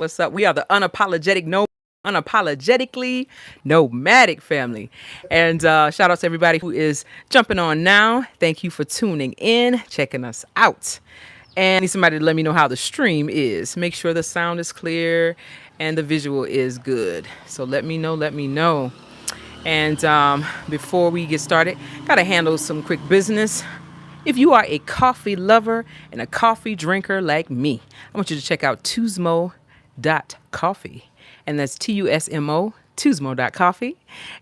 What's up? We are the unapologetically nomadic family. And shout out to everybody who is jumping on now. Thank you for tuning in, checking us out. And I need somebody to let me know how the stream is. Make sure the sound is clear and the visual is good. So let me know, let me know. And before we get started, gotta handle some quick business. If you are a coffee lover and a coffee drinker like me, I want you to check out Tuzmo.coffee. And that's Tusmo, Tuzmo.coffee.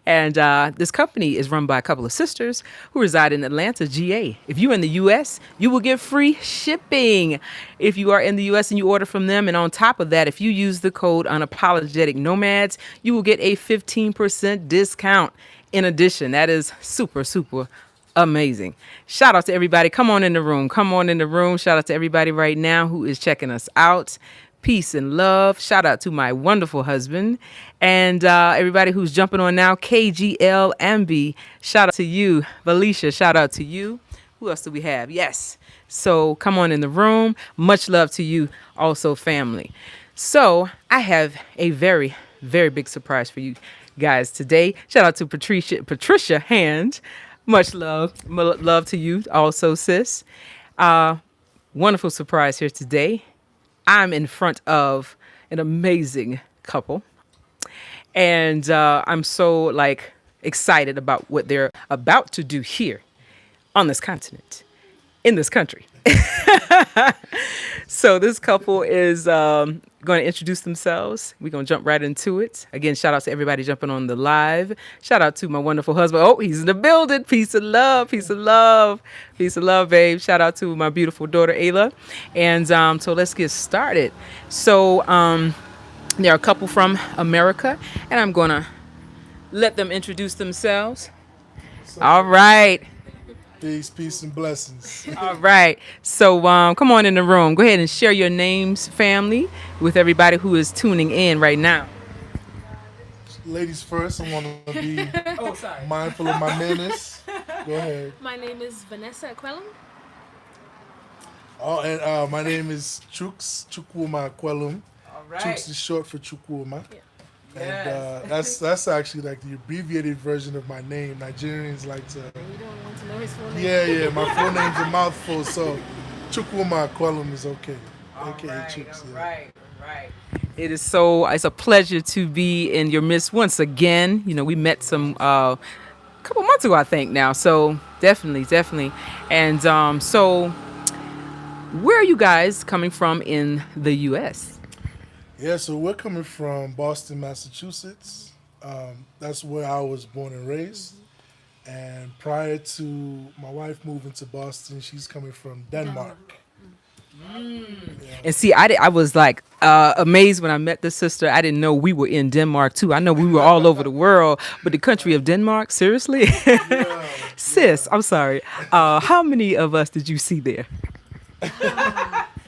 And this company is run by a couple of sisters who reside in Atlanta, GA. If you're in the U.S., you will get free shipping if you are in the U.S. and you order from them. And on top of that, if you use the code Unapologetic Nomads, you will get a 15% discount. In addition, that is super, super amazing. Shout out to everybody. Come on in the room. Come on in the room. Shout out to everybody right now who is checking us out. Peace and love. Shout out to my wonderful husband and everybody who's jumping on now. KGL Ambi. Shout out to you. Valicia, shout out to you. Who else do we have? Yes. So come on in the room. Much love to you also, family. So I have a very, very big surprise for you guys today. Shout out to Patricia Hand. Much love. Love to you also, sis. Wonderful surprise here today. I'm in front of an amazing couple. And I'm so excited about what they're about to do here on this continent, in this country. So this couple is going to introduce themselves. We're going to jump right into it. Again, shout out to everybody jumping on the live. Shout out to my wonderful husband. Oh, he's in the building. Peace of love. Peace of love. Peace of love, babe. Shout out to my beautiful daughter, Ayla. And so let's get started. So there are a couple from America, and I'm going to let them introduce themselves. All right. Peace, and blessings. All right. So come on in the room. Go ahead and share your names, family, with everybody who is tuning in right now. Ladies first, I want to be mindful of my manners. Go ahead. My name is Vanessa Cekwelum. Oh, and my name is Chukwuma Kwelum. All right. Chuks is short for Chukwuma. Yeah. And that's actually like the abbreviated version of my name. Nigerians like to. You don't want to know his full name. Yeah. My full name's a mouthful, so Chukwuma Kwelum is okay. All AKA right, Chuks. all Yeah. right. It's a pleasure to be in your midst once again. You know, we met some couple months ago, I think now. So definitely. And so where are you guys coming from in the U.S.? Yeah, so we're coming from Boston, Massachusetts. That's where I was born and raised. And prior to my wife moving to Boston, she's coming from Denmark. Yeah. And see, I was amazed when I met this sister. I didn't know we were in Denmark too. I know we were all over the world, but the country of Denmark, seriously? Sis, I'm sorry. How many of us did you see there?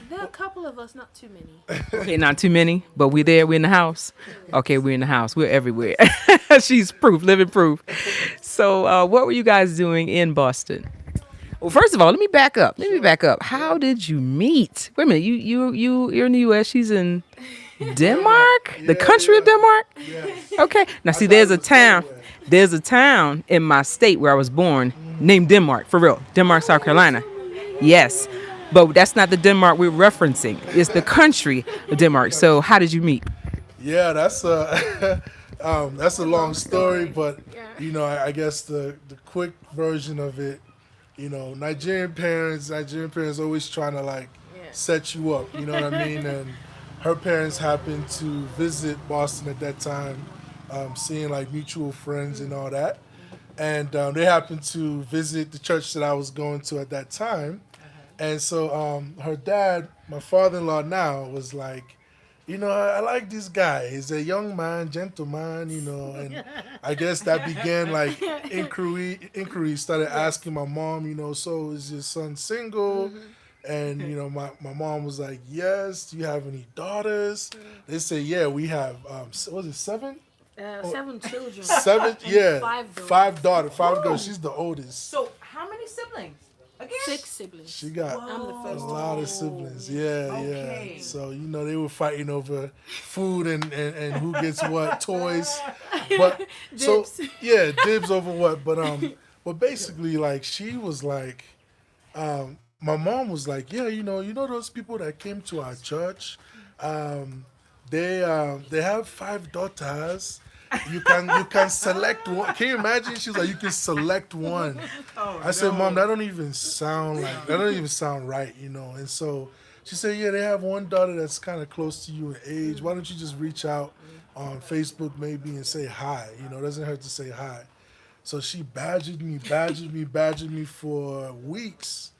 There are a couple of us, not too many. Okay, not too many, but we're there. We're in the house. Okay, we're in the house. We're everywhere. She's proof, living proof. So what were you guys doing in Boston? Well, first of all, let me back up. How did you meet? Wait a minute. You're in the U.S. She's in Denmark? The country of Denmark? Yes. Okay. Now, see, there's a town in my state where I was born named Denmark, for real. Denmark, South Carolina. Yes. But that's not the Denmark we're referencing. It's the country of Denmark. So how did you meet? Yeah, that's a long story, but I guess the quick version of it, Nigerian parents always trying to set you up, you know what I mean? And her parents happened to visit Boston at that time, seeing mutual friends and all that. And they happened to visit the church that I was going to at that time. And so her dad, my father-in-law now, was like, I like this guy. He's a young man, gentleman, and I guess that began inquiry started asking my mom, so is your son single? Mm-hmm. And, my mom was like, yes. Do you have any daughters? They say, yeah, we have, was it 7? 7 children. 7, yeah. 5 daughters. 5 daughters, 5 girls. She's the oldest. So how many siblings? 6 siblings. She got I'm the a first. lot of siblings. Yeah, Okay. yeah. So, they were fighting over food and who gets what toys. But so Dibs. yeah, dibs over what. But basically like she was like my mom was like, yeah, those people that came to our church, they have 5 daughters. You can select one. Can you imagine? She was like, you can select one. I said, Mom, that don't even sound right, And so she said, yeah, they have one daughter that's kind of close to you in age. Why don't you just reach out on Facebook maybe and say hi? It doesn't hurt to say hi. So she badgered me for weeks.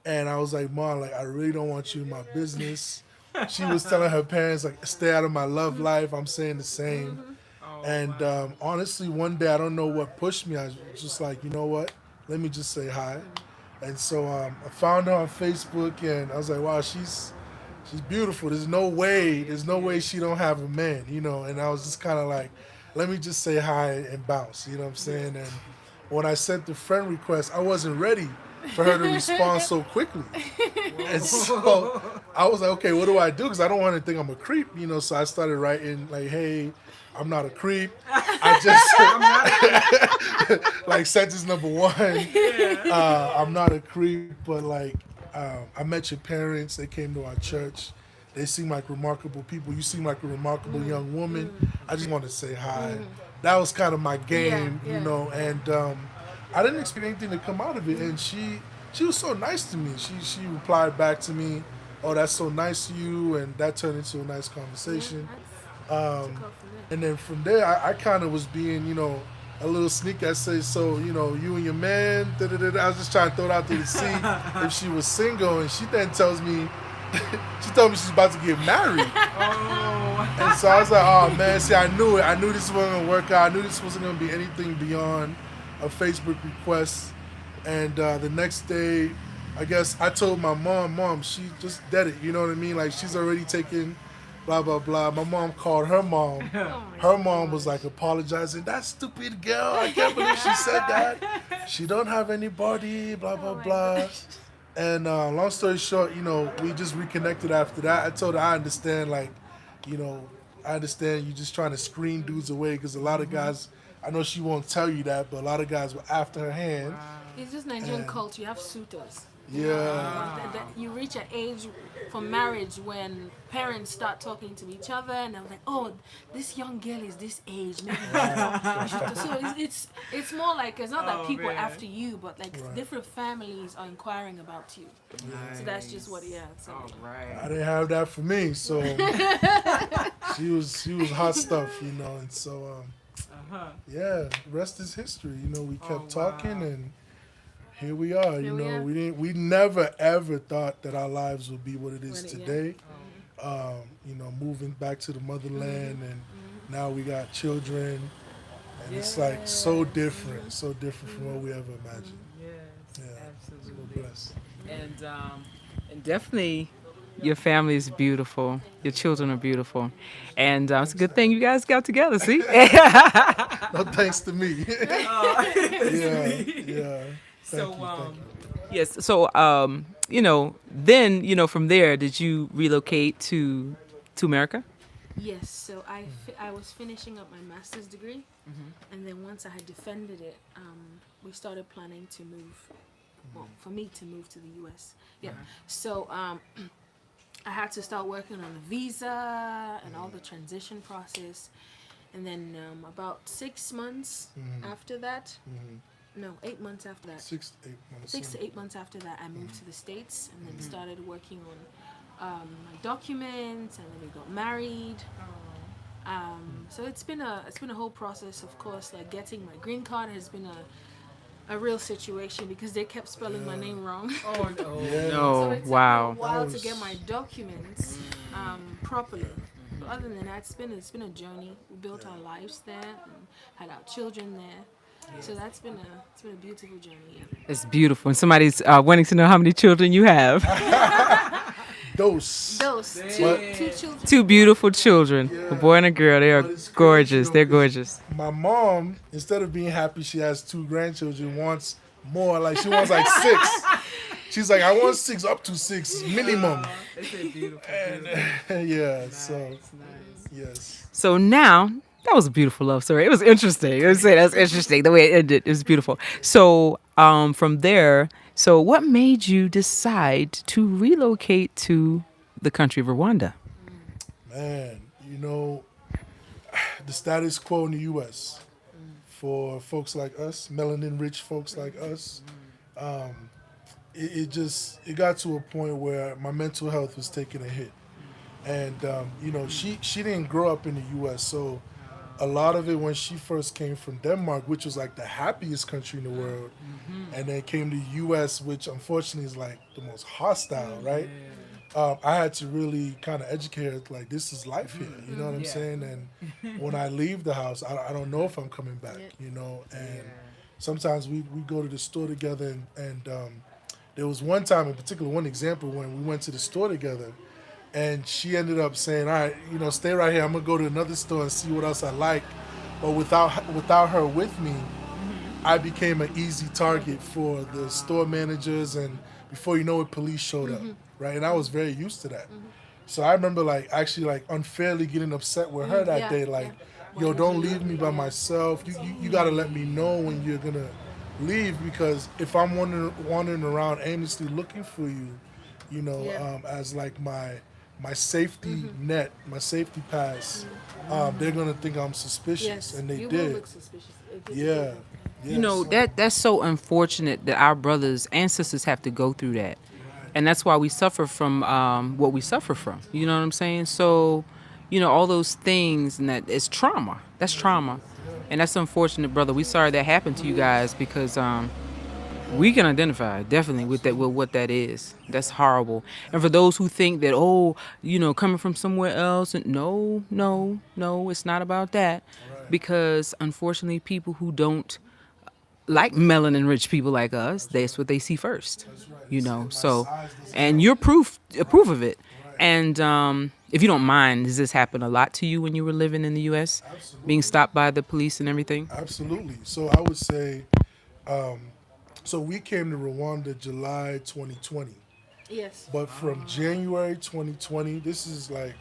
And I was like, Mom, like, I really don't want you in my business. She was telling her parents, like, stay out of my love life. I'm saying the same. And honestly, one day, I don't know what pushed me. I was just like, you know what? Let me just say hi. And so I found her on Facebook, and I was like, wow, she's beautiful. There's no way she don't have a man, And I was just kind of like, let me just say hi and bounce, you know what I'm saying? And when I sent the friend request, I wasn't ready for her to respond so quickly. And so I was like, okay, what do I do? Because I don't want her to think I'm a creep, So I started writing like, hey, I'm not a creep. I just like sentence number 1. I'm not a creep, but like I met your parents. They came to our church. They seem like remarkable people. You seem like a remarkable young woman. I just want to say hi. That was kind of my game, And I didn't expect anything to come out of it. And she was so nice to me. She replied back to me, "Oh, that's so nice of you," and that turned into a nice conversation. And then from there, I kind of was being, a little sneaky. I say, so, you and your man, da-da-da-da. I was just trying to throw it out there to see if she was single. And she then tells me, she told me she's about to get married. Oh. And so I was like, oh, man, see, I knew it. I knew this wasn't going to work out. I knew this wasn't going to be anything beyond a Facebook request. And the next day, I guess I told my mom, she just did it. You know what I mean? Like, she's already taken blah, blah, blah. My mom called her mom. Her mom was like apologizing. That stupid girl, I can't believe she said that. She don't have anybody, blah, blah, blah. And long story short, we just reconnected after that. I told her I understand, like, I understand you just trying to screen dudes away because a lot of guys, I know she won't tell you that, but a lot of guys were after her hand. Wow. It's just Nigerian culture. You have suitors. Yeah. You reach an age for marriage when parents start talking to each other, and I'm like, oh, this young girl is this age, maybe. So it's more like it's not that people are after you, but like different families are inquiring about you. Nice. So that's just what. Yeah. So. All right. I didn't have that for me, so she was hot stuff, and so yeah, rest is history. We kept talking and. Here we are, we never ever thought that our lives would be what it is today. Moving back to the motherland and now we got children and it's like so different from what we ever imagined. Yes, absolutely. So blessed. And definitely your family is beautiful. Your children are beautiful. And it's a good thing you guys got together, see? No thanks to me. Yeah. Thank you. Yes. So, then, from there, did you relocate to America? Yes. So I was finishing up my master's degree, and then once I had defended it, we started planning to move. Well, for me to move to the U.S. Yeah. So I had to start working on the visa and all the transition process, and then about 6 months after that. No, 8 months after that. 6 to 8 months. 6 to 8 months after that, I moved to the States and then started working on my documents, and then we got married. So it's been a whole process, of course. Like getting my green card has been a real situation because they kept spelling my name wrong. Oh no! Yeah. So it took me a while That to get my documents properly. But other than that, it's been a journey. We built our lives there and had our children there. So it's been a beautiful journey. Yeah. It's beautiful. And somebody's wanting to know how many children you have. Those two children. 2 beautiful children, a boy and a girl. They are gorgeous. They're gorgeous. My mom, instead of being happy she has 2 grandchildren, wants more. Like she wants like 6. She's like, I want 6 up to 6 minimum. It's a beautiful. And yeah, so Nice. yes. So now that was a beautiful love story. It was interesting. I would say that's interesting the way it ended. It was beautiful. So from there, so what made you decide to relocate to the country of Rwanda? Man, the status quo in the U.S. for folks like us, melanin-rich folks like us, it got to a point where my mental health was taking a hit, and she didn't grow up in the U.S., so a lot of it when she first came from Denmark, which was like the happiest country in the world, and then came to the U.S., which unfortunately is like the most hostile, right? I had to really kind of educate her, like, this is life here, you know what I'm saying? And when I leave the house, I don't know if I'm coming back, and sometimes we go to the store together, and there was one time in particular, one example, when we went to the store together, and she ended up saying, all right, stay right here, I'm going to go to another store and see what else I like. But without her with me, I became an easy target for the store managers, and before you know it, police showed up, right? And I was very used to that. So I remember actually unfairly getting upset with her that day, yo, don't leave me by myself. You got to let me know when you're going to leave, because if I'm wandering around aimlessly looking for you, as like my safety net, my safety pass, they're going to think I'm suspicious. Yes, and they you did. will look suspicious. Yeah. That's so unfortunate that our brothers and sisters have to go through that. And that's why we suffer from what we suffer from. You know what I'm saying? So, all those things, and that it's trauma. That's trauma. And that's unfortunate, brother. We sorry that happened to you guys, because we can identify definitely with what that is. That's horrible. And for those who think that, coming from somewhere else, and no, it's not about that. Because unfortunately, people who don't like melanin rich people like us, that's what they see first. So, and you're proof of it. And if you don't mind, does this happen a lot to you when you were living in the U.S., being stopped by the police and everything? Absolutely. So I would say, so we came to Rwanda July 2020. Yes. But from January 2020, this is like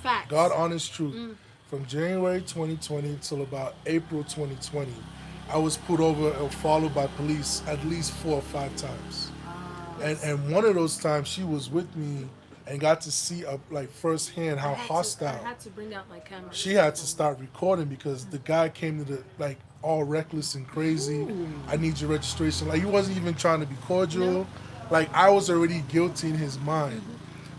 Facts. God honest truth. From January 2020 till about April 2020, I was pulled over and followed by police at least 4 or 5 times. And one of those times she was with me and got to see firsthand how hostile. I had to bring out my camera. She had to start recording because the guy came to all reckless and crazy. Ooh. I need your registration. He wasn't even trying to be cordial. No. I was already guilty in his mind.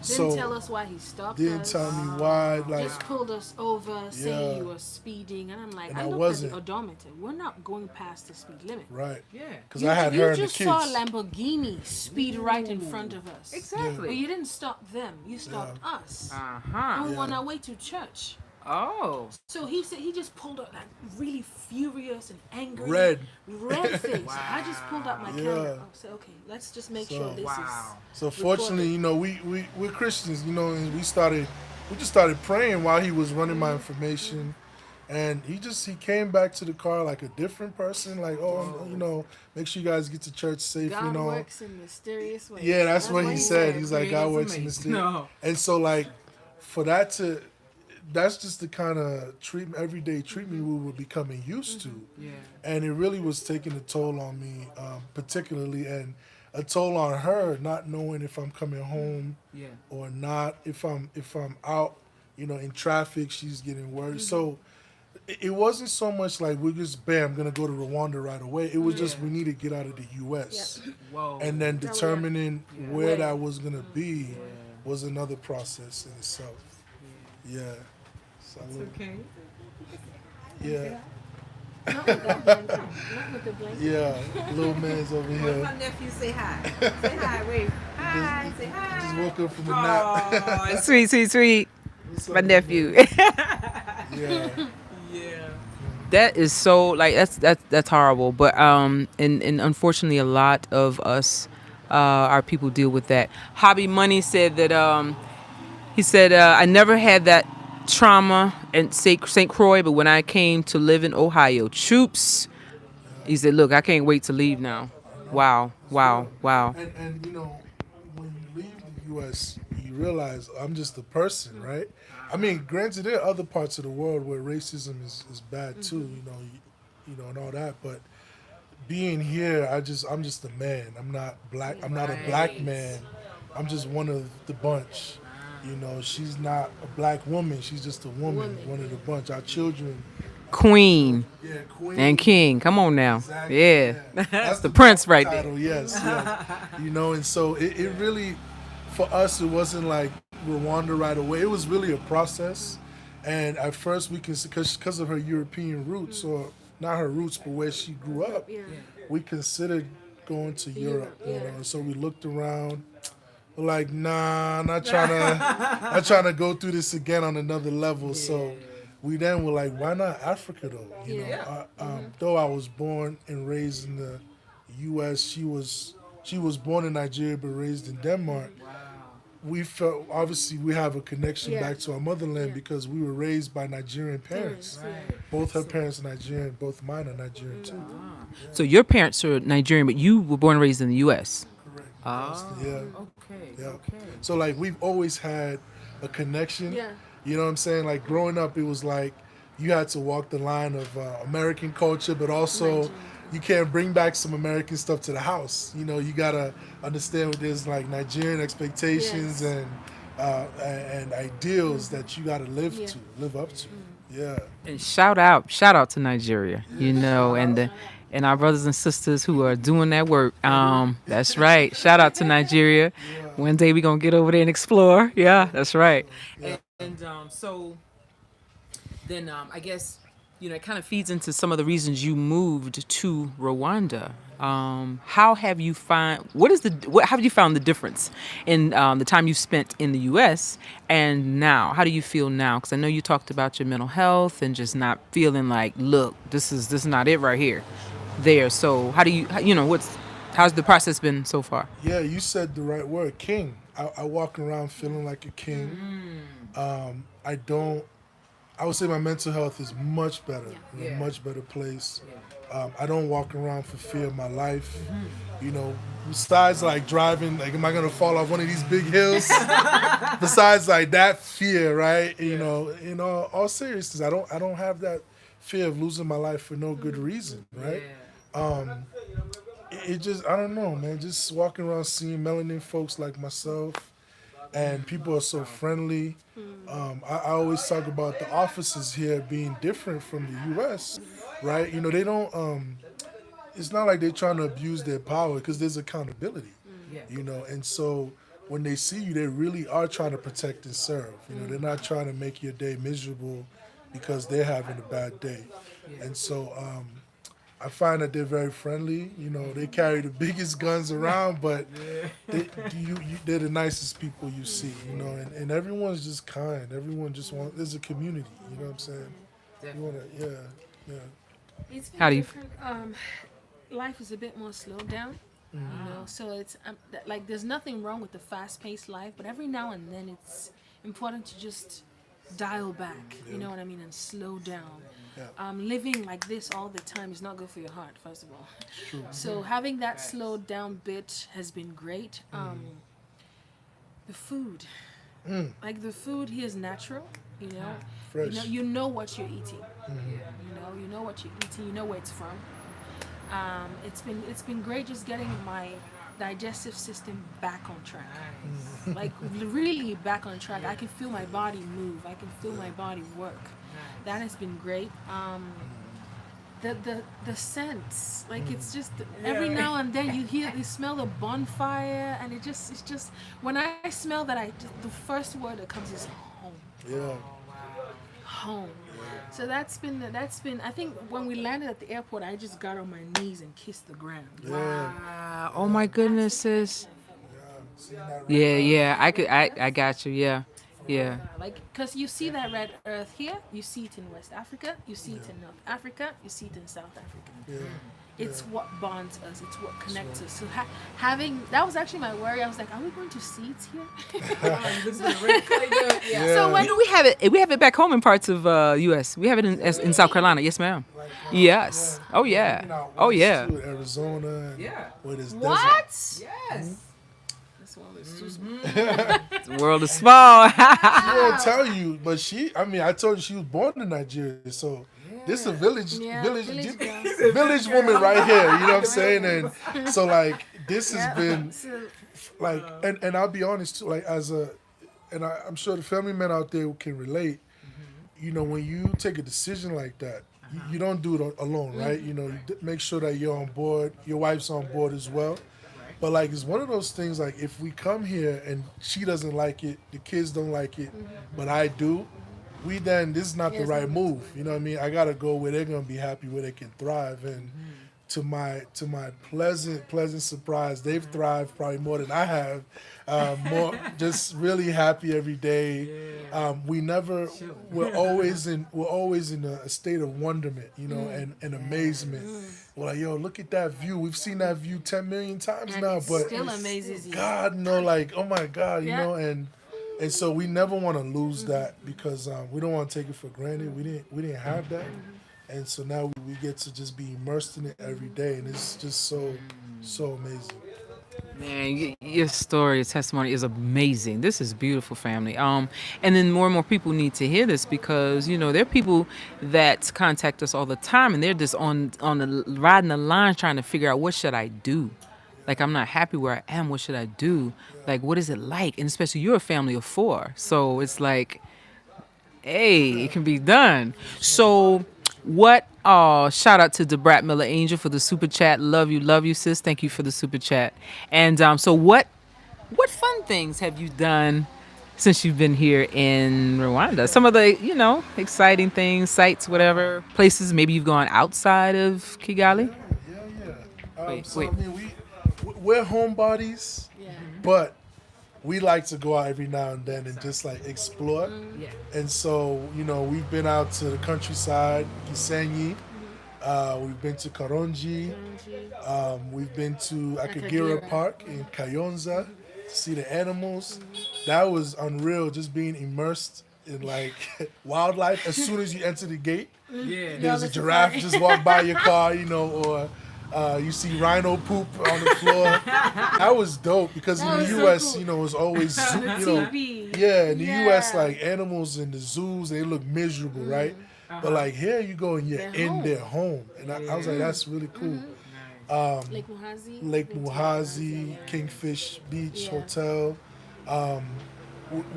Didn't tell us why he stopped us. Didn't tell me why. Just pulled us over, saying you were speeding, and I'm like, I looked at the odometer. We're not going past the speed limit. Right. Yeah. Because I had her and the kids. You just saw a Lamborghini speed right in front of us. Exactly. But you didn't stop them. You stopped us. Uh-huh. And we were on our way to church. Oh. So he said he just pulled up really furious and angry. Red face. Wow. I just pulled out my camera. I said, okay, let's just make sure this is. So fortunately, we're Christians, and we just started praying while he was running my information, and he came back to the car like a different person, make sure you guys get to church safe. God works in mysterious ways. Yeah, that's what he said. He's like, God works in mysterious. No. And so for that to. That's just the kind of everyday treatment we were becoming used to. Yeah. And it really was taking a toll on me, particularly, and a toll on her, not knowing if I'm coming home or not. If I'm out, in traffic, she's getting worried. So it wasn't so much like we're just, bam, going to go to Rwanda right away. It was just we need to get out of the U.S. Yeah. Whoa. And then determining where that was going to be was another process in itself. Yeah. It's okay. Yeah. Not with that blanket. Not with the blanket. Yeah. Little man's over here. My nephew say hi. Say hi, wave. Hi. Say hi. Just woke up from a nap. Oh, sweet. My nephew. Yeah. That is so that's horrible. But and unfortunately a lot of us our people deal with that. Hobby Money said that he said I never had that trauma in St. Croix, but when I came to live in Ohio, troops, he said, look, I can't wait to leave now. Wow. Wow. Wow. And you know, when you leave the U.S., you realize I'm just a person, right? I mean, granted, there are other parts of the world where racism is bad too, you know, and all that. But being here, I'm just a man. I'm not black. I'm not a black man. I'm just one of the bunch. You know, she's not a black woman. She's just a woman, one of the bunch. Our children. Queen Yeah, queen. and king. Come on now. Exactly, Yeah. That's the prince right there. title, yes, yes. You know, and so it really, for us, it wasn't like Rwanda right away. It was really a process. And at first, we can, because of her European roots, or not her roots, but where she grew up, we considered going to Europe. You know, and so we looked around. We're like, nah, not trying to go through this again on another level. So we then were like, why not Africa though? You know, though I was born and raised in the U.S., she was born in Nigeria but raised in Denmark. We felt, obviously we have a connection back to our motherland because we were raised by Nigerian parents. Both her parents are Nigerian, both mine are Nigerian too. So your parents are Nigerian, but you were born and raised in the U.S. Correct. Oh, Yeah. okay. Yeah. Okay. So like we've always had a connection. Yeah. You know what I'm saying? Like growing up, it was like you had to walk the line of American culture, but also you can't bring back some American stuff to the house. You know, you gotta understand what there's like Nigerian expectations and ideals that you gotta live up to. Yeah. And shout out to Nigeria, you know, and our brothers and sisters who are doing that work. That's right. Shout out to Nigeria. One day we're gonna get over there and explore. Yeah, that's right. And so then I guess, you know, it kind of feeds into some of the reasons you moved to Rwanda. How have you found the difference in the time you spent in the U.S. and now? How do you feel now? Because I know you talked about your mental health and just not feeling like, look, this is not it right here, there. So how do you how's the process been so far? Yeah, you said the right word, king. I walk around feeling like a king. I would say my mental health is much better, in a much better place. I don't walk around for fear of my life. You know, besides like driving, like am I gonna fall off one of these big hills? Besides like that fear, right? You know, in all seriousness, I don't have that fear of losing my life for no good reason, right? It just, I don't know, man. Just walking around seeing melanin folks like myself, and people are so friendly. I always talk about the offices here being different from the U.S., right? You know, they don't, it's not like they're trying to abuse their power because there's accountability, you know? And so when they see you, they really are trying to protect and serve. You know, they're not trying to make your day miserable because they're having a bad day. And so I find that they're very friendly. You know, they carry the biggest guns around, but they're the nicest people you see, you know, and everyone's just kind. Everyone just there's a community, you know what I'm saying? You wanna, yeah. It's been How do you different. Life is a bit more slowed down, you know, so it's like there's nothing wrong with the fast-paced life, but every now and then it's important to just dial back, you know what I mean, and slow down. Living like this all the time is not good for your heart, first of all. True. So having that slowed down bit has been great. The food, like the food here is natural, you know. Fresh. You know what you're eating. You know what you're eating. You know where it's from. It's been great just getting my digestive system back on track. Like really back on track. I can feel my body move. I can feel my body work. That has been great. The scents, like it's just every now and then you smell the bonfire, and it's just when I smell that, the first word that comes is home. Yeah. Home. So that's been I think when we landed at the airport, I just got on my knees and kissed the ground. Wow. Oh my goodness, sis. I got you. Yeah. Like, because you see that red earth here, you see it in West Africa, you see it in North Africa, you see it in South Africa. Yeah. It's what bonds us, it's what connects us. So having, that was actually my worry. I was like, are we going to see it here? So when do we have it? We have it back home in parts of U.S. We have it in South Carolina. Yes, ma'am. Like Yes. Oh yeah. Even out Oh west yeah. too, Arizona, and Yeah. where there's What? Yes. This one is too small. The world is small. She won't tell you, but I told you she was born in Nigeria, so this a village, Yeah, village girl. village woman right here. You know what I'm saying? And so like this has been So, like, and I'll be honest too, like I'm sure the family men out there can relate. You know, when you take a decision like that, you don't do it alone, right? You know, you make sure that you're on board, your wife's on board as well. But like, it's one of those things. Like, if we come here and she doesn't like it, the kids don't like it, but I do, this is not the Yes, right no. move. You know what I mean? I gotta go where they're gonna be happy, where they can thrive. And to my pleasant surprise, they've thrived probably more than I have. More just really happy every day. We're always in a state of wonderment, you know, and amazement. We're like, yo, look at that view. We've seen that view 10 million times and now, it but still amazes you. God, no, like, oh my God, you Yeah. know, and so we never want to lose that because we don't want to take it for granted. We didn't have that, and so now we get to just be immersed in it every day, and it's just so amazing. Man, your story, your testimony is amazing. This is beautiful, family. And then more and more people need to hear this because there are people that contact us all the time, and they're just on the riding the line trying to figure out what should I do. Like, I'm not happy where I am. What should I do? Like, what is it like? And especially you're a family of 4, so it's like, hey, it can be done. So, what? Oh, shout out to Debrat Miller Angel for the super chat. Love you, sis. Thank you for the super chat. And so, what fun things have you done since you've been here in Rwanda? Some of the exciting things, sites, whatever places. Maybe you've gone outside of Kigali. Yeah. Wait. I mean, we're homebodies, Yeah. but we like to go out every now and then and just like explore. Yeah. And so, we've been out to the countryside, Gisenyi. We've been to Karonji. We've been to Akagira Akagira. Park in Kayonza to see the animals. That was unreal, just being immersed in like wildlife. As soon as you enter the gate, Yeah. there's a that's giraffe funny. just walk by your car, or you see rhino poop on the floor. That was dope because That in was the so U.S., cool. it's always, TV. yeah, in the U.S., Yeah. like animals in the zoos, they look miserable, right? But like here, you go and you're They're in home. their home, and I was like, that's really cool. Lake Muhazi. Lake Been to Muhazi, yeah. Kingfish Beach Yeah. Hotel.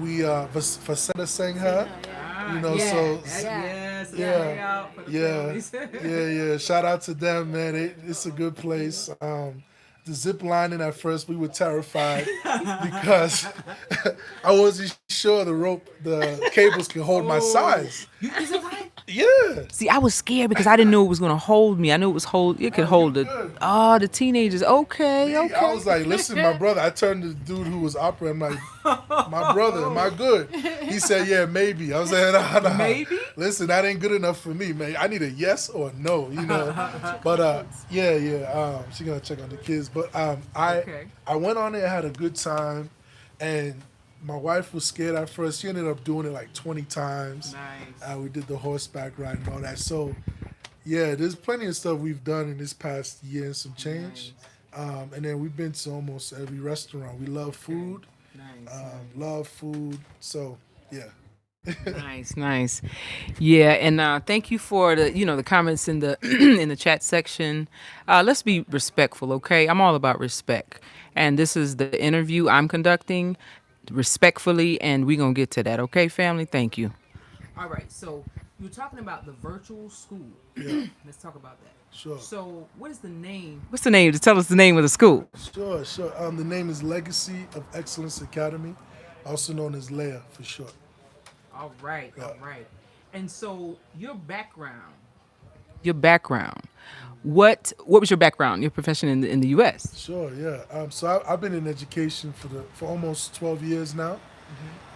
We Vaseta Sangha, Yeah. so Yeah. yeah. Shout out to them, man. It's a good place. The zip lining at first we were terrified because I wasn't sure the cables can hold my size. Is it right? Yeah. See, I was scared because I didn't know it was gonna hold me. I knew it could hold the good. the teenagers. Okay. I was like, listen, my brother. I turned to the dude who was operating. I'm like, my brother, am I good? He said, yeah, maybe. I was like, nah. Maybe? Listen, that ain't good enough for me, man. I need a yes or a no, But yeah. She's gonna check on the kids. But Okay. I went on there, had a good time, and my wife was scared at first. She ended up doing it like 20 times. Nice. We did the horseback ride and all that. So, yeah, there's plenty of stuff we've done in this past year and some change. And then we've been to almost every restaurant. We love food. Love food. So, yeah. Nice. Yeah, and thank you for the comments in the in the chat section. Let's be respectful, okay? I'm all about respect, and this is the interview I'm conducting respectfully, and we're gonna get to that, okay, family? Thank you. All right, so you were talking about the virtual school. Yeah. Let's talk about that. Sure. So, what is the name? What's the name? To tell us the name of the school. Sure. The name is Legacy of Excellence Academy, also known as LEA for short. All right. And so, your background. What was your background? Your profession in the U.S. Sure, yeah. So I've been in education for almost 12 years now,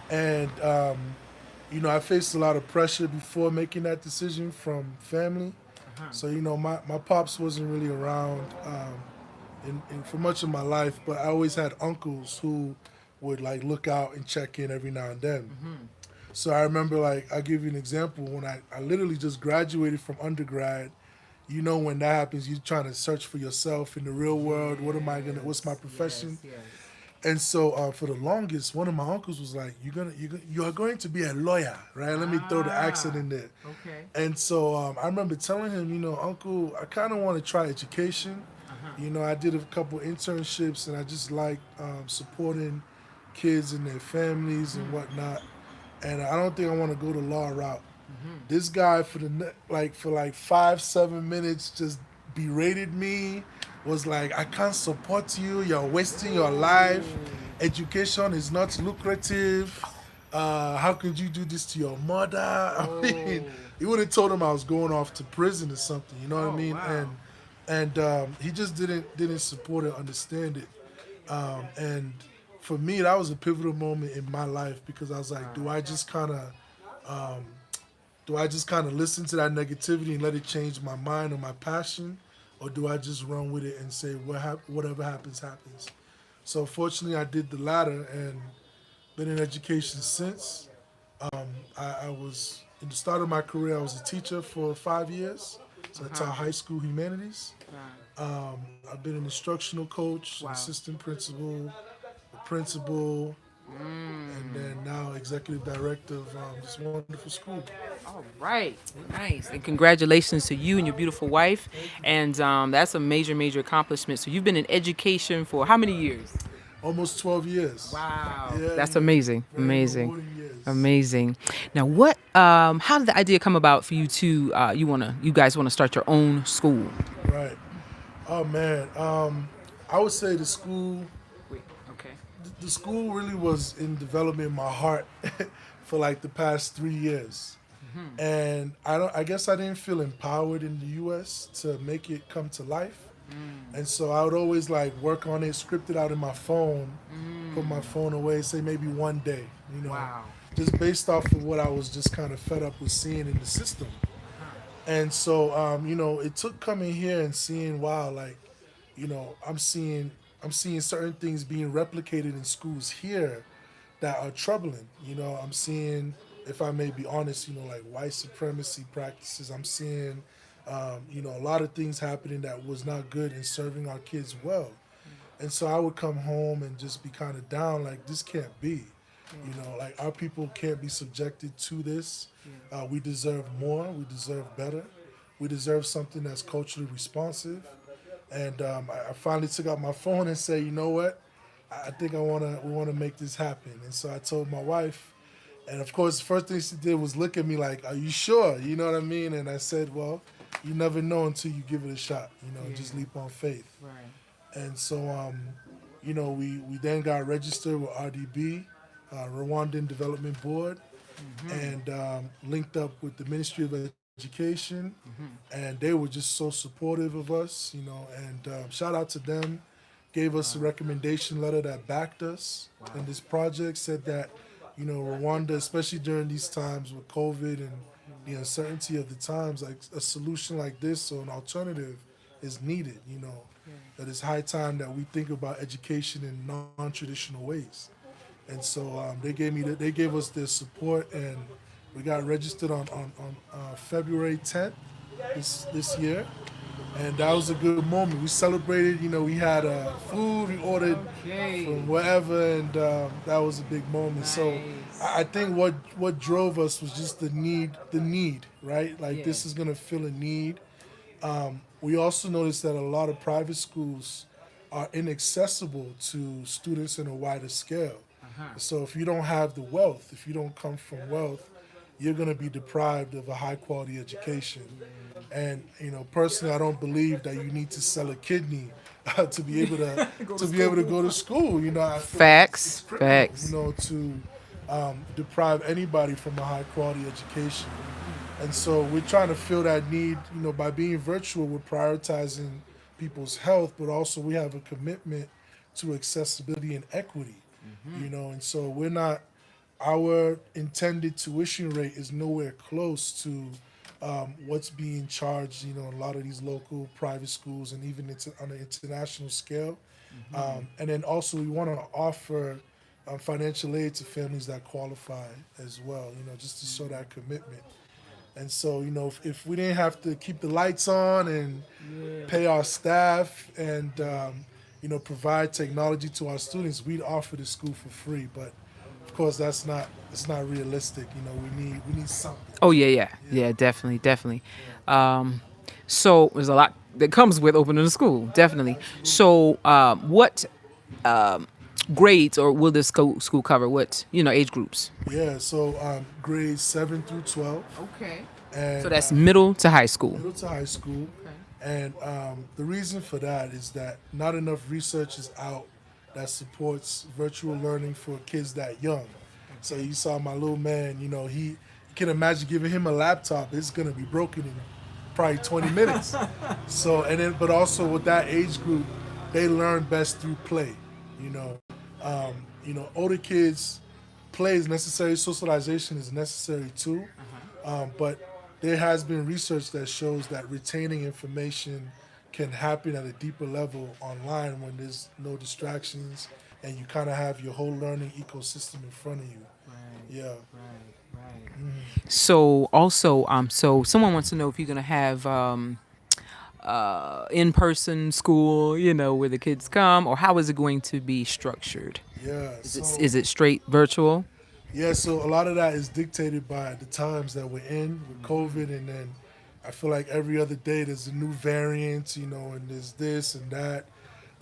and I faced a lot of pressure before making that decision from family. So my pops wasn't really around for much of my life, but I always had uncles who would like look out and check in every now and then. So I remember, like, I'll give you an example. When I literally just graduated from undergrad, you know, when that happens, you're trying to search for yourself in the real world. What am I gonna? What's my profession? Yes. And so for the longest, one of my uncles was like, you are going to be a lawyer, right? Let me throw the accent in there. Okay. And so I remember telling him, you know, Uncle, I kind of want to try education. You know, I did a couple internships, and I just like supporting kids and their families and whatnot. And I don't think I want to go the law route. This guy for like 5-7 minutes just berated me. Was like, I can't support you. You're wasting your life. Education is not lucrative. How could you do this to your mother? I mean, he would have told him I was going off to prison or something. You know what I mean? Wow. And he just didn't support it, understand it. And for me, that was a pivotal moment in my life because I was like, do I just kind of listen to that negativity and let it change my mind or my passion, or do I just run with it and say whatever happens, happens? So fortunately, I did the latter and been in education since. I was in the start of my career. I was a teacher for 5 years, so I taught high school humanities. I've been an instructional coach, an assistant principal, a principal, and then now executive director of this wonderful school. All right. Nice. And congratulations to you and your beautiful wife. And that's a major accomplishment. So you've been in education for how many years? Almost 12 years. Wow. Yeah, That's yeah. amazing. Very Amazing. rewarding years. Amazing. Now, how did the idea come about for you to, you guys want to start your own school? Right. Oh man. I would say Wait, okay. the school really was in development in my heart for like the past 3 years. And I guess I didn't feel empowered in the US to make it come to life. And so I would always like work on it, script it out in my phone, put my phone away, say maybe one day, you know, Wow. just based off of what I was just kind of fed up with seeing in the system. And so, you know, it took coming here and seeing, wow, like, you know, I'm seeing certain things being replicated in schools here that are troubling. You know, I'm seeing, if I may be honest, you know, like white supremacy practices. I'm seeing, you know, a lot of things happening that was not good in serving our kids well. And so I would come home and just be kind of down, like this can't be. You know, like our people can't be subjected to this. We deserve more. We deserve better. We deserve something that's culturally responsive. And I finally took out my phone and said, you know what? I think we wanna make this happen. And so I told my wife, and of course, the first thing she did was look at me like, are you sure? You know what I mean? And I said, well, you never know until you give it a shot. You know, just leap on faith. Right. And so, you know, we then got registered with RDB, Rwandan Development Board, and linked up with the Ministry of Education, and they were just so supportive of us, you know, and shout out to them, gave us a recommendation letter that backed us in this project, said that, you know, Rwanda, especially during these times with COVID and the uncertainty of the times, like a solution like this or an alternative is needed, you know, that it's high time that we think about education in non-traditional ways. And so they gave us their support, and we got registered on February 10th this year, and that was a good moment. We celebrated, you know, we had food, we ordered from wherever, and that was a big moment. So I think what drove us was just the need, right? Like this is gonna fill a need. We also noticed that a lot of private schools are inaccessible to students in a wider scale. So if you don't have the wealth, if you don't come from wealth, you're going to be deprived of a high quality education. And you know, personally, I don't believe that you need to sell a kidney to be able to go to school. You know, I feel like it's criminal, Facts. you know, to deprive anybody from a high quality education. And so we're trying to fill that need, you know, by being virtual. We're prioritizing people's health, but also we have a commitment to accessibility and equity, you know, and so our intended tuition rate is nowhere close to what's being charged, you know, in a lot of these local private schools and even on an international scale. And then also we want to offer financial aid to families that qualify as well, you know, just to show that commitment. And so, if we didn't have to keep the lights on and pay our staff and, provide technology to our students, we'd offer the school for free. But of course, it's not realistic. We need something. Oh yeah, definitely, definitely. So there's a lot that comes with opening a school, definitely. So what grades or will this school cover? What age groups? Yeah, so grades 7 through 12, Okay. and So that's middle to high school. middle to high school. And the reason for that is that not enough research is out that supports virtual learning for kids that young. So you saw my little man, he you can imagine giving him a laptop, it's gonna be broken in probably 20 minutes. So but also with that age group, they learn best through play. You know, older kids, play is necessary, socialization is necessary too. But there has been research that shows that retaining information can happen at a deeper level online when there's no distractions and you kind of have your whole learning ecosystem in front of you. Yeah. So also, so someone wants to know if you're gonna have in-person school, where the kids come, or how is it going to be structured? Yeah. Is it straight virtual? Yeah, so a lot of that is dictated by the times that we're in with COVID, and then I feel like every other day there's a new variant, and there's this and that.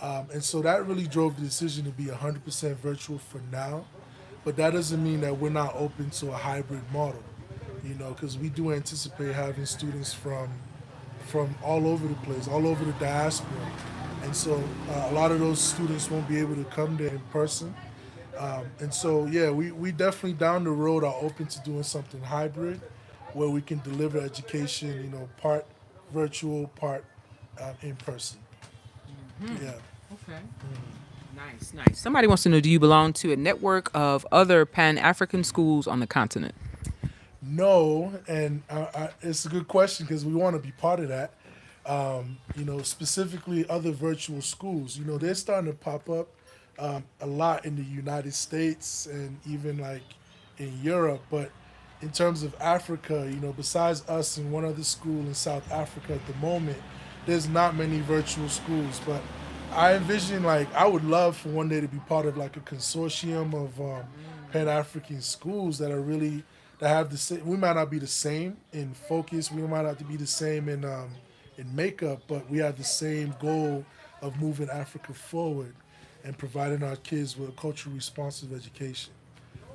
And so that really drove the decision to be 100% virtual for now. But that doesn't mean that we're not open to a hybrid model, because we do anticipate having students from all over the place, all over the diaspora. And so a lot of those students won't be able to come there in person. And so, yeah, we definitely down the road are open to doing something hybrid where we can deliver education, part virtual, part in person. Yeah. Okay. Nice, nice. Somebody wants to know, do you belong to a network of other Pan-African schools on the continent? No, and it's a good question because we want to be part of that. Specifically other virtual schools. They're starting to pop up a lot in the United States and even like in Europe. But in terms of Africa, besides us and one other school in South Africa at the moment, there's not many virtual schools. But I envision I would love for one day to be part of like a consortium of Pan-African schools that have the same. We might not be the same in focus. We might not be the same in makeup, but we have the same goal of moving Africa forward and providing our kids with a culturally responsive education.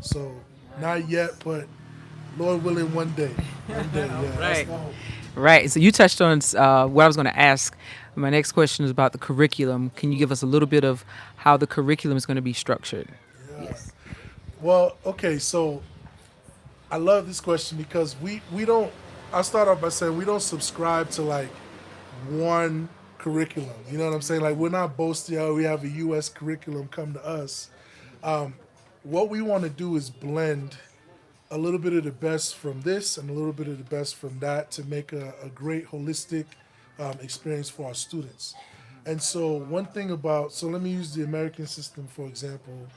So not yet, but Lord willing, one day. One day, yeah. Right. That's the hope. Right. So you touched on what I was going to ask. My next question is about the curriculum. Can you give us a little bit of how the curriculum is going to be structured? Yeah. Yes. Well, okay, so I love this question because we don't. I'll start off by saying we don't subscribe to like one curriculum. You know what I'm saying? Like we're not boasting, oh, we have a U.S. curriculum, come to us. What we want to do is blend a little bit of the best from this and a little bit of the best from that to make a great holistic experience for our students. And so let me use the American system for example.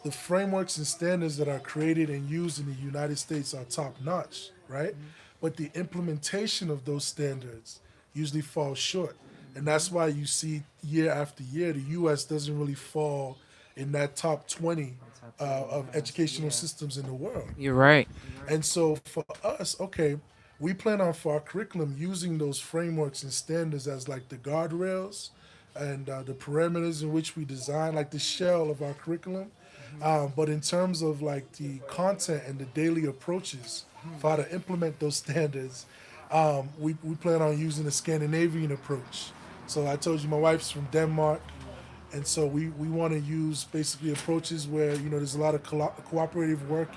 The frameworks and standards that are created and used in the United States are top notch, right? But the implementation of those standards usually falls short. And that's why you see year after year, the U.S. doesn't really fall in that top 20 of educational systems in the world. You're right. And so for us, okay, we plan on for our curriculum using those frameworks and standards as like the guardrails and the parameters in which we design, like the shell of our curriculum. But in terms of like the content and the daily approaches for how to implement those standards, we plan on using the Scandinavian approach. So I told you my wife's from Denmark. And so we want to use basically approaches where, there's a lot of cooperative work,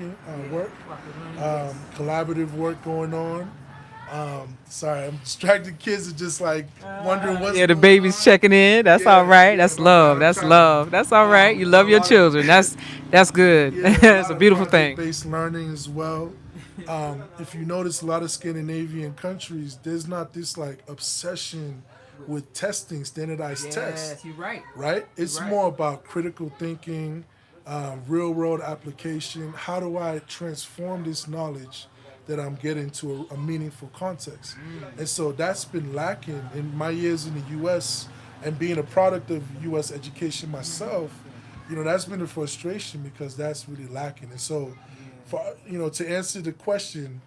collaborative work going on. Sorry, I'm distracted. Kids are just like wondering what's Yeah, the going baby's on. checking in. That's Yeah, all right. yeah, That's my love. bad. That's I'm trying love. That's all right. You love your a lot of- children. That's good. Yeah, It's a beautiful thing. Based learning as well. If you notice, a lot of Scandinavian countries, there's not this like obsession with testing, standardized tests. you're right. Right? It's Right. more about critical thinking, real world application. How do I transform this knowledge that I'm getting to a meaningful context. And so that's been lacking in my years in the U.S. and being a product of U.S. education myself. That's been a frustration because that's really lacking. And so, to answer the question,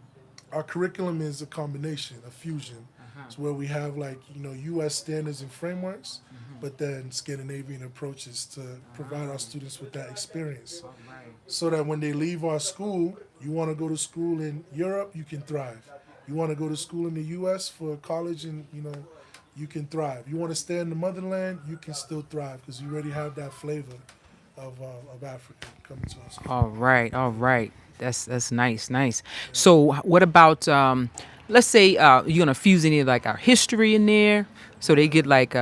our curriculum is a combination, a fusion. It's where we have U.S. standards and frameworks, but then Scandinavian approaches to provide our students with that experience, so that when they leave our school, you want to go to school in Europe, you can thrive. You want to go to school in the U.S. for college, and you can thrive. You want to stay in the motherland, you can still thrive because you already have that flavor of Africa coming to us. All right, all right. That's nice. So what about let's say you're gonna fuse any of like our history in there, so they get like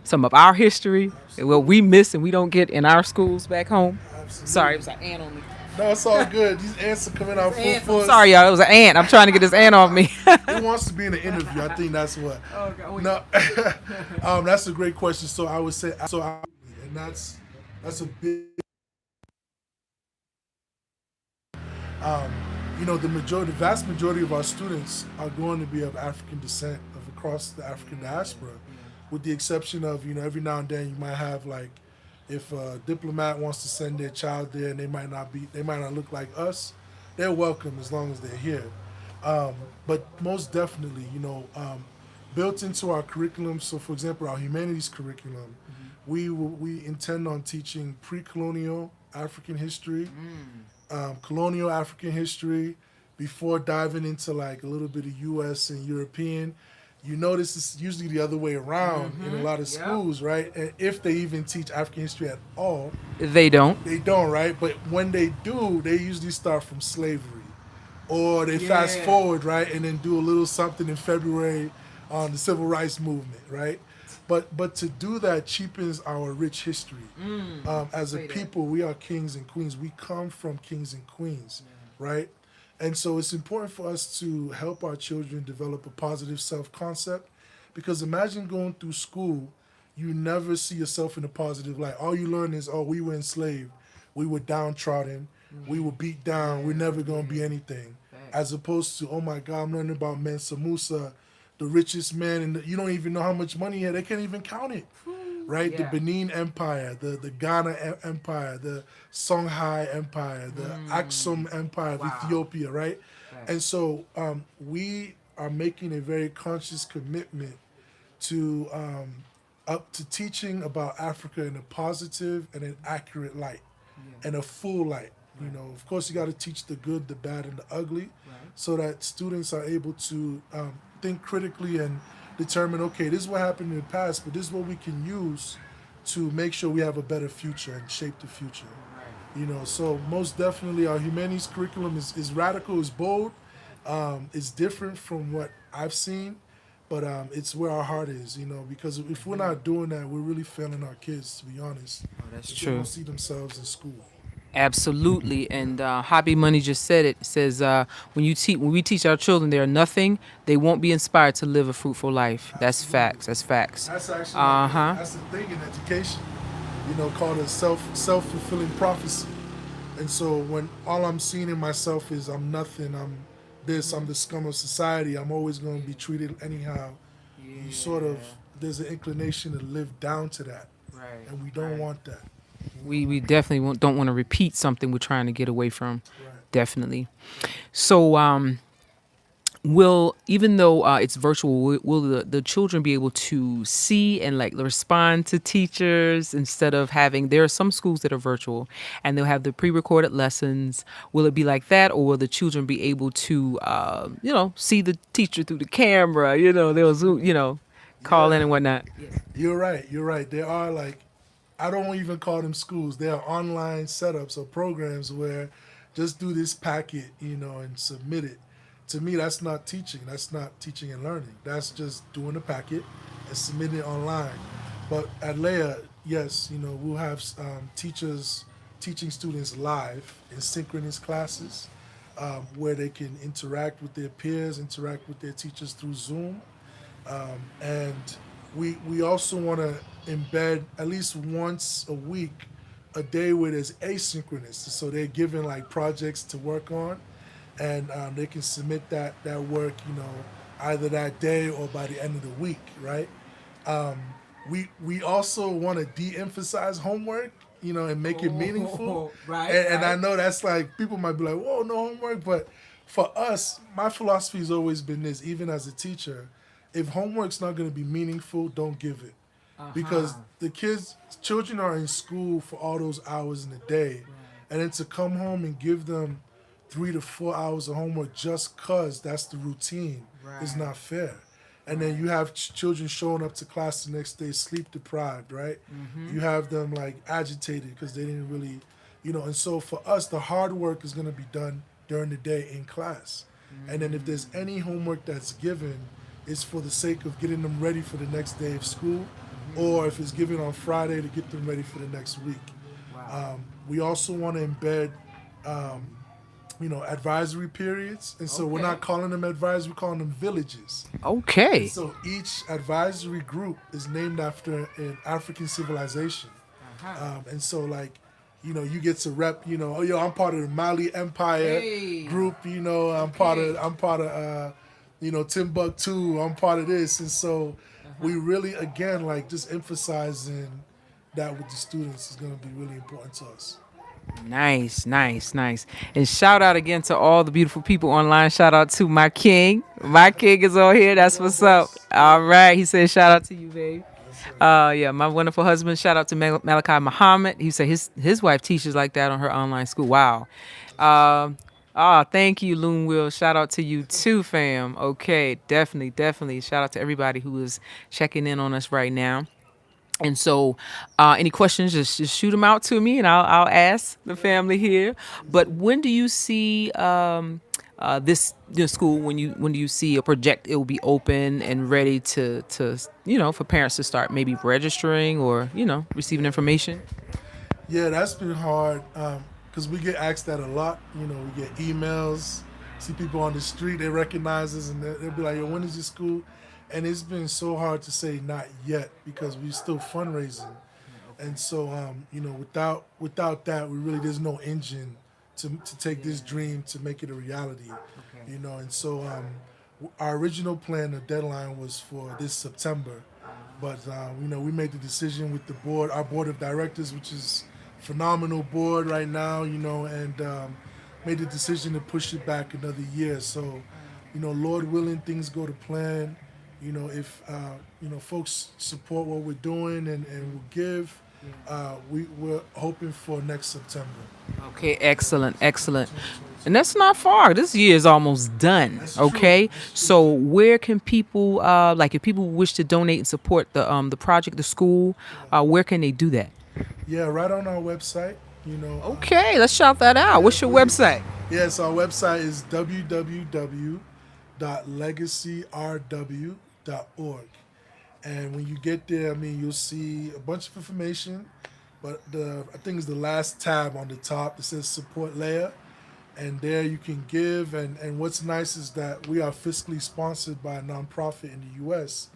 some of our history, what we miss and we don't get in our schools back home. Absolutely. Sorry, it was an ant on me. No, it's all good. These ants are coming out full Ant. force. Sorry, y'all. It was an ant. I'm trying to get this ant off me. He wants to be in an interview. I think that's what. Okay. No, that's a great question. So I would say, and that's a big. The vast majority of our students are going to be of African descent, of across the African diaspora, with the exception of, every now and then you might have if a diplomat wants to send their child there and they might not look like us, they're welcome as long as they're here. But most definitely, built into our curriculum. So, for example, our humanities curriculum, we intend on teaching pre-colonial African history, colonial African history, before diving into a little bit of U.S. and European. You notice it's usually the other way around in a lot of schools, right? And if they even teach African history at all, They don't. right? But when they do, they usually start from slavery, or they fast forward, right, and then do a little something in February on the civil rights movement, right? But to do that cheapens our rich history. As a people, we are kings and queens. We come from kings and queens, right? And so it's important for us to help our children develop a positive self-concept, because imagine going through school, you never see yourself in a positive light. All you learn is, we were enslaved, we were downtrodden, we were beat down, we're never going to be anything. As opposed to, oh my God, I'm learning about Mansa Musa, the richest man, and you don't even know how much money he had. They can't even count it. Right? The Benin Empire, the Ghana Empire, the Songhai Empire, the Aksum Empire of Ethiopia, right? And so we are making a very conscious commitment to teaching about Africa in a positive and an accurate light, and a full light. Of course, you got to teach the good, the bad, and the ugly, so that students are able to think critically and determine, okay, this is what happened in the past, but this is what we can use to make sure we have a better future and shape the future. So most definitely our humanities curriculum is radical, is bold, it's different from what I've seen, but it's where our heart is, because if we're not doing that, we're really failing our kids, to be honest. That's if true. They don't see themselves in school. Absolutely, and Hobby Money just said it. It says when we teach our children they are nothing, they won't be inspired to live a fruitful life. That's facts. That's facts. That's actually that's the thing in education, called a self-fulfilling prophecy. And so when all I'm seeing in myself is I'm nothing, I'm this, I'm the scum of society, I'm always going to be treated anyhow. You there's an inclination to live down to that, and we don't want that. We definitely don't want to repeat something we're trying to get away from. Right. Definitely. So, even though it's virtual, will the children be able to see and respond to teachers instead of there are some schools that are virtual and they'll have the pre-recorded lessons. Will it be like that, or will the children be able to, see the teacher through the camera? They'll call in and whatnot. You're right. There are I don't even call them schools. They are online setups or programs where just do this packet, and submit it. To me, that's not teaching. That's not teaching and learning. That's just doing a packet and submitting it online. But at Leia, yes, we'll have teachers teaching students live in synchronous classes, where they can interact with their peers, interact with their teachers through Zoom. And we also want to embed at least once a week a day where there's asynchronous. So they're given projects to work on, and they can submit that work, either that day or by the end of the week, right? Um, we also want to de-emphasize homework, and make it meaningful. Right, And I know that's like people might be like, "Whoa, no homework," but for us, my philosophy has always been this: even as a teacher, if homework's not going to be meaningful, don't give it, because the children are in school for all those hours in the day, and then to come home and give them 3 to 4 hours of homework just cause that's the routine is not fair. And then you have children showing up to class the next day sleep deprived, right? You have them like agitated because they didn't really, and so for us, the hard work is going to be done during the day in class. And then if there's any homework that's given, it's for the sake of getting them ready for the next day of school, or if it's given on Friday to get them ready for the next week. We also want to embed advisory periods. And so we're not calling them advisory, we're calling them villages. Okay. And so each advisory group is named after an African civilization. And so you get to rep, I'm part of the Mali Empire group, I'm part of Timbuktu, I'm part of this. And so we really, again, just emphasizing that with the students is going to be really important to us. Nice. And shout out again to all the beautiful people online. Shout out to my king. My king is on here. That's what's up. All right. He said shout out to you, babe. My wonderful husband. Shout out to Malachi Muhammad. He said his wife teaches like that on her online school. Wow. Thank you, Loon Will. Shout out to you too, fam. Okay, definitely. Shout out to everybody who is checking in on us right now. And so, any questions, just shoot them out to me, and I'll ask the family here. But when do you see this school? When do you see a project? It will be open and ready to for parents to start maybe registering or receiving information. Yeah, that's been hard because we get asked that a lot. We get emails, see people on the street, they recognize us, and they'll be like, "Yo, when is this school?" And it's been so hard to say not yet because we're still fundraising. And so, without that, there's no engine to take this dream to make it a reality. And so our original plan, the deadline was for this September. But, we made the decision with our board of directors, which is a phenomenal board right now, and made the decision to push it back another year. So, Lord willing, things go to plan. If folks support what we're doing and will give, we're hoping for next September. Okay, excellent. And that's not far. This year is almost done. That's okay, true. so where can people if people wish to donate and support the project, the school, where can they do that? Yeah, right on our website. Okay, let's shout that out. What's your website? Yes, our website is www.legacyrw.org. And when you get there, you'll see a bunch of information, but I think it's the last tab on the top. It says support Leah, and there you can give. And what's nice is that we are fiscally sponsored by a nonprofit in the U.S.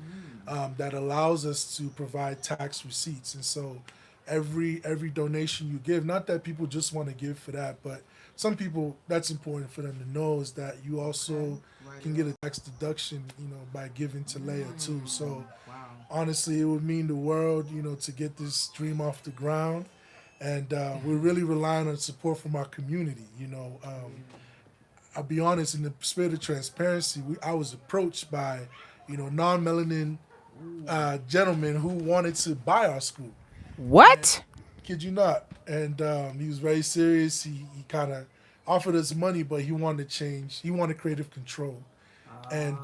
That allows us to provide tax receipts. And so every donation you give, not that people just want to give for that, but some people, that's important for them to know, is that you also can get a tax deduction, by giving to Leah too. So honestly, it would mean the world, to get this dream off the ground. And we're really relying on support from our community. I'll be honest, in the spirit of transparency, I was approached by, non-melanin gentlemen who wanted to buy our school. What? Kid you not. And he was very serious. He kind of offered us money, but he wanted to change. He wanted creative control. And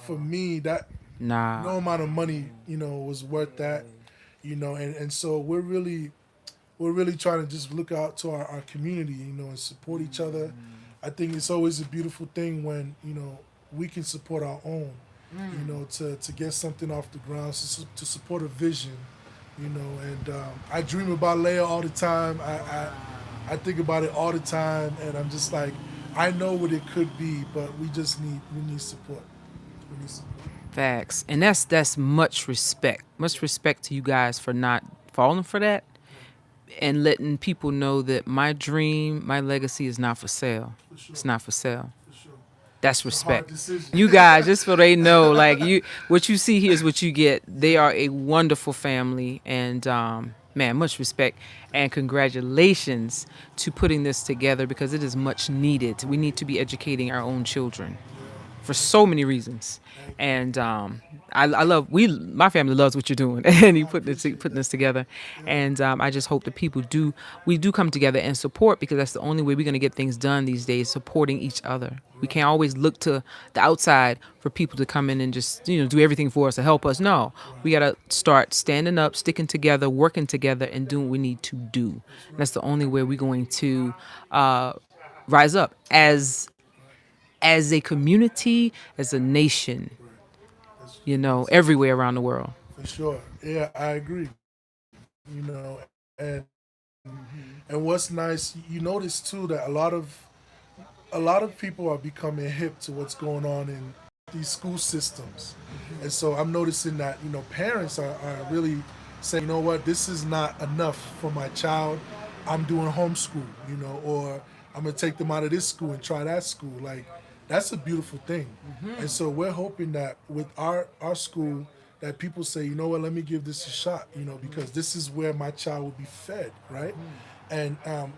for me, that no amount of money, was worth that. And so we're really trying to just look out to our community, and support each other. I think it's always a beautiful thing when, we can support our own, to get something off the ground, to support a vision. And I dream about Leah all the time. I think about it all the time, and I'm just like, I know what it could be, but we need support. We need support. Facts. And that's much respect. Much respect to you guys for not falling for that and letting people know that my dream, my legacy is not for sale. For sure. It's not for sale. For sure. That's It's a hard respect. decision. You guys, just so they know, like what you see here is what you get. They are a wonderful family, and man, much respect and congratulations to putting this together because it is much needed. We need to be educating our own children for so many reasons. And I love my family loves what you're doing, and you putting this together. And I just hope that we do come together and support because that's the only way we're going to get things done these days. Supporting each other. We can't always look to the outside for people to come in and just do everything for us to help us. No, we got to start standing up, sticking together, working together, and doing what we need to do. That's the only way we're going to rise up as a community, as a nation, everywhere around the world. For sure. Yeah, I agree. And and what's nice, you notice too that a lot of people are becoming hip to what's going on in these school systems. And so I'm noticing that, parents are really saying, you know what, this is not enough for my child. I'm doing homeschool, or I'm going to take them out of this school and try that school. Like, that's a beautiful thing. And so we're hoping that with our school, that people say, you know what, let me give this a shot, because this is where my child will be fed, right? And, I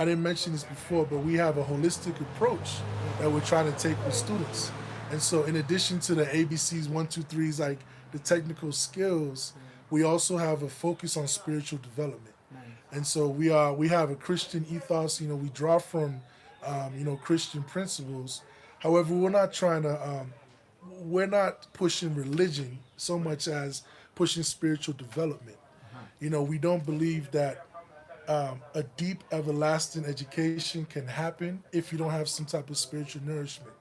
didn't mention this before, but we have a holistic approach that we're trying to take with students. And so in addition to the ABCs, 1, 2, 3s, like the technical skills, we also have a focus on spiritual development. And so we have a Christian ethos, we draw from, Christian principles. However, we're not pushing religion so much as pushing spiritual development. We don't believe that a deep, everlasting education can happen if you don't have some type of spiritual nourishment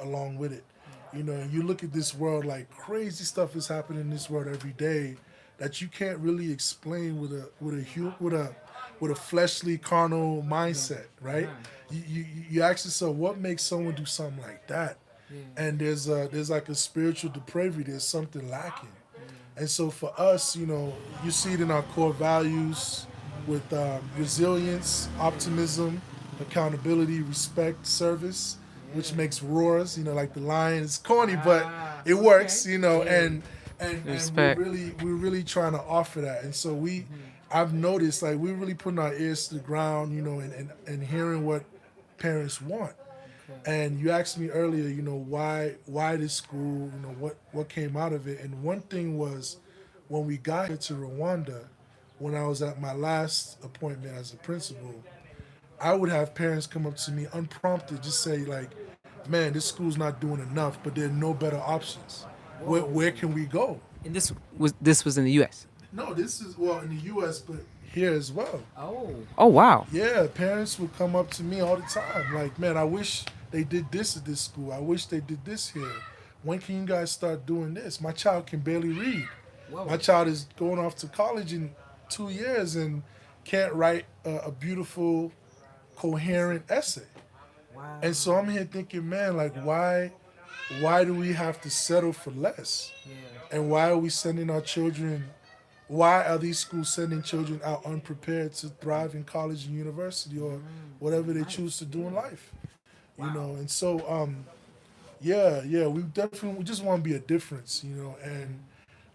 along with it. And you look at this world, like crazy stuff is happening in this world every day that you can't really explain with a fleshly, carnal mindset, right? You ask yourself, what makes someone do something like that? And there's like a spiritual depravity. There's something lacking. And so for us, you see it in our core values with resilience, optimism, accountability, respect, service, which makes roars, like the lion. It's corny, but it works, and we're really trying to offer that. And so I've noticed, like, we're really putting our ears to the ground, and hearing what parents want. And you asked me earlier, why this school, what came out of it. And one thing was, when we got here to Rwanda, when I was at my last appointment as a principal, I would have parents come up to me unprompted, just say like, man, this school's not doing enough, but there are no better options. Where can we go? And this was in the U.S. No, this is, well, in the U.S., but here as well. Oh, wow. Yeah, parents would come up to me all the time, like, man, I wish they did this at this school. I wish they did this here. When can you guys start doing this? My child can barely read. Whoa. My child is going off to college in 2 years and can't write a beautiful, coherent essay. Wow. And so I'm here thinking, man, like, why do we have to settle for less? Yeah. And why are we sending our children? Why are these schools sending children out unprepared to thrive in college and university or whatever they choose to do in life? Wow. And so, we just want to be a difference, and,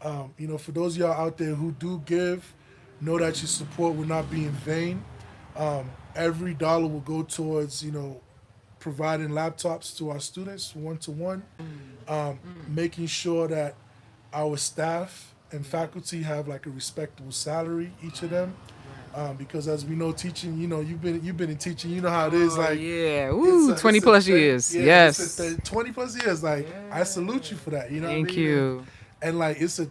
for those of y'all out there who do give, know that your support will not be in vain. Every dollar will go towards, providing laptops to our students one-to-one, making sure that our staff and faculty have like a respectable salary, each of them. Because as we know, teaching, you've been in teaching, you know how it is. Like, yeah, 20 plus years. Yes. 20 plus years. Like, I salute you for that. You know Thank what I mean? you. And like, it's a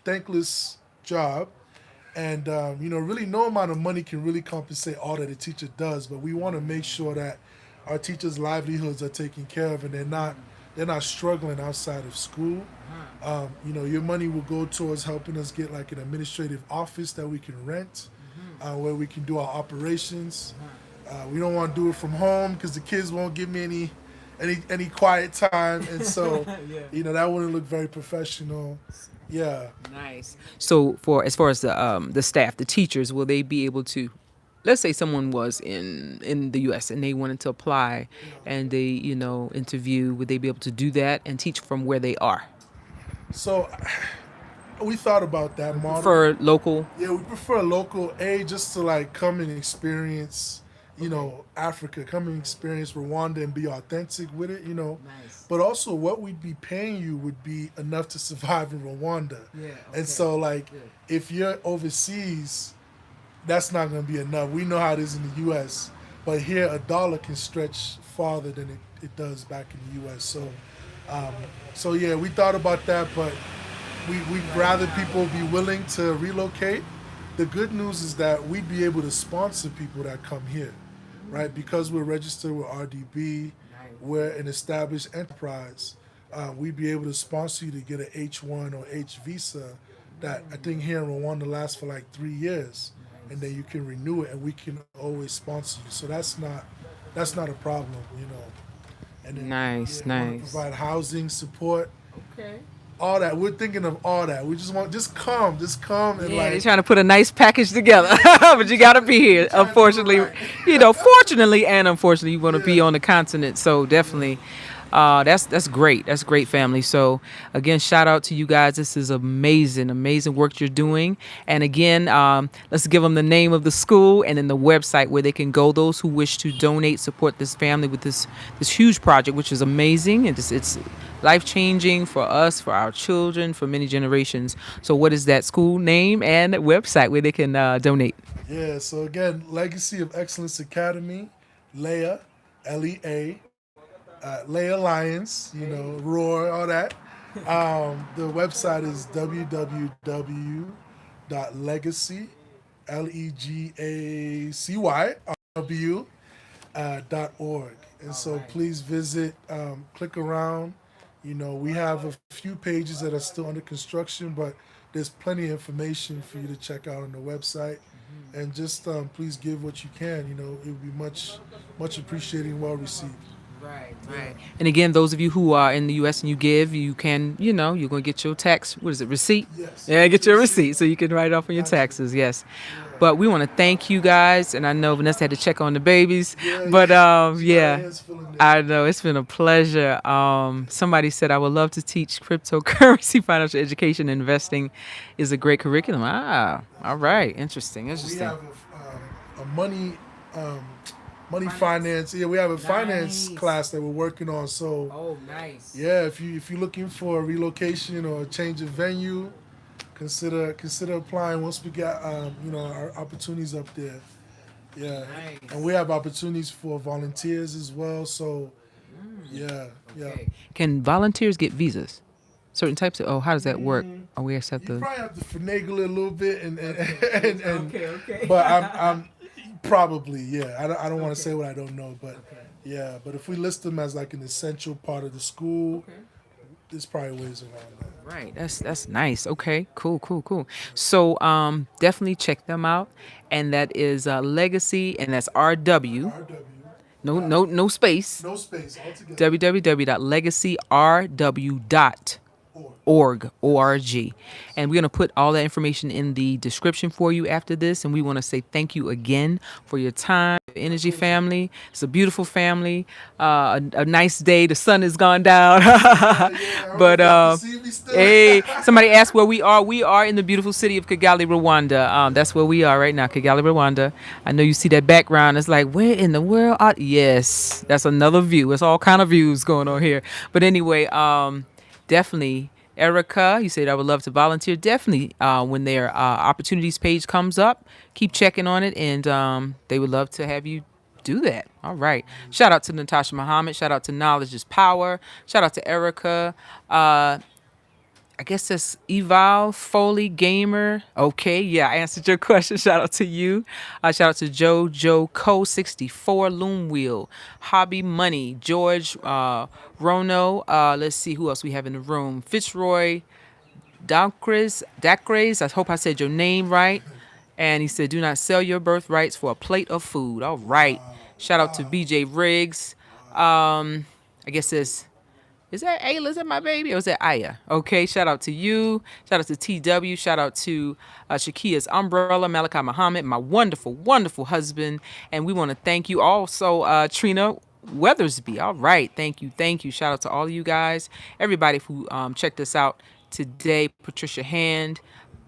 thankless job. And, really no amount of money can really compensate all that a teacher does. But we want to make sure that our teachers' livelihoods are taken care of and they're not struggling outside of school. Your money will go towards helping us get like an administrative office that we can rent, where we can do our operations. We don't want to do it from home because the kids won't give me any quiet time, and so that wouldn't look very professional. Yeah. Nice. So as far as the staff, the teachers, will they be able to let's say someone was in the U.S. and they wanted to apply, and they interview, would they be able to do that and teach from where they are? So we thought about that model. For local. Yeah, we prefer local aid just to like come and experience, Africa, come and experience Rwanda and be authentic with it, Nice. But also what we'd be paying you would be enough to survive in Rwanda. Yeah. And so like Good. if you're overseas, that's not going to be enough. We know how it is in the U.S., but here a dollar can stretch farther than it does back in the U.S. So yeah, we thought about that, but we'd rather people be willing to relocate. The good news is that we'd be able to sponsor people that come here, right? Because we're registered with RDB, we're an established enterprise. We'd be able to sponsor you to get an H1 or H visa that I think here in Rwanda lasts for like 3 years, and then you can renew it, and we can always sponsor you. So that's not a problem, And then, Nice. we wanna provide housing support. Okay. All that. We're thinking of all that. We just come and Yeah, like. they're trying to put a nice package together, but you got to be here. Unfortunately, fortunately and unfortunately, you want to be on the continent. So definitely, that's great. That's great, family. So again, shout out to you guys. This is amazing work you're doing. And again, let's give them the name of the school and then the website where they can go. Those who wish to donate, support this family with this huge project, which is amazing, and it's life-changing for us, for our children, for many generations. So what is that school name and website where they can donate? Yeah, so again, Legacy of Excellence Academy, Leah, Lea, Leah Lions, Roar, all that. The website is www.legacy, legacy.org. And so please visit, click around. We have a few pages that are still under construction, but there's plenty of information for you to check out on the website. And just please give what you can. It would be much appreciated and well received. Right. And again, those of you who are in the U.S. and you give, you can, you're going to get your tax, receipt? Yes. Yeah, get your receipt so you can write it off on your taxes, yes. But we want to thank you guys, and I know Vanessa had to check on the babies, but I know it's been a pleasure. Somebody said I would love to teach cryptocurrency, financial education, investing is a great curriculum. All right, interesting. We have a money finance. Yeah, we have a finance class that we're working on. So, nice. Yeah, if you're looking for a relocation or a change of venue, consider applying once we got our opportunities up there. Yeah, nice. And we have opportunities for volunteers as well. So, yeah. Can volunteers get visas? Certain types of? How does that work? Are we accept You the? probably have to finagle it a little bit, and Okay. But I'm probably, yeah. I don't want to say what I don't know, but yeah. But if we list them as like an essential part of the school, there's probably ways around that. Right. That's nice. Okay. Cool. So definitely check them out, and that is Legacy, and that's RW. No space. No space altogether. www.legacyrw.org. And we're going to put all that information in the description for you after this. And we want to say thank you again for your time, energy, family. It's a beautiful family. A nice day. The sun has gone down. But hey, somebody asked where we are. We are in the beautiful city of Kigali, Rwanda. That's where we are right now, Kigali, Rwanda. I know you see that background. It's like, where in the world are... Yes, that's another view. It's all kind of views going on here. But anyway, definitely, Erica, you said I would love to volunteer. Definitely, when their opportunities page comes up, keep checking on it, and they would love to have you do that. All right. Shout out to Natasha Muhammad. Shout out to Knowledge is Power. Shout out to Erica. I guess that's Eval Foley Gamer. Okay, yeah, I answered your question. Shout out to you. Shout out to Joe Co 64 Loom Wheel, Hobby Money, George Rono. Let's see who else we have in the room. Fitzroy Dacres. I hope I said your name right. And he said, "Do not sell your birthrights for a plate of food." All right. Shout out to BJ Riggs. I guess it's Is that Ayla? Is that my baby? Or is that Aya? Okay, shout out to you. Shout out to TW. Shout out to Shakia's Umbrella, Malachi Muhammad, my wonderful, wonderful husband. And we want to thank you also, Trina Weathersby. All right, thank you, thank you. Shout out to all of you guys, everybody who checked us out today. Patricia Hand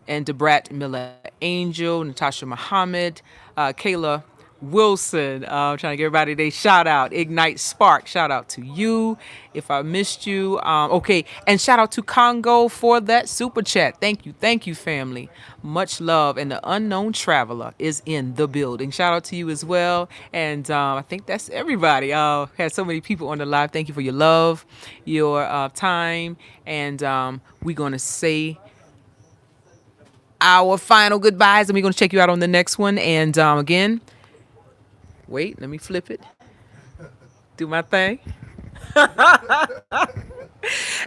and Debrat Miller Angel, Natasha Muhammad, Kayla Wilson. I'm trying to give everybody their shout out. Ignite Spark, shout out to you. If I missed you, okay. And shout out to Congo for that super chat. Thank you, family. Much love. And the Unknown Traveler is in the building. Shout out to you as well. And I think that's everybody. Had so many people on the live. Thank you for your love, your time. And we're going to say our final goodbyes, and we're going to check you out on the next one. And again, wait, let me flip it. Do my thing.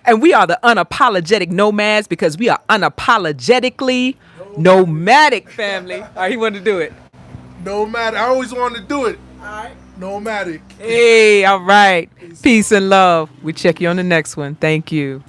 And we are the unapologetic nomads because we are unapologetically nomadic, family. All right, he wanted to do it. Nomadic. I always wanted to do it. All right. Nomadic. Hey, all right. Peace and love. We check you on the next one. Thank you.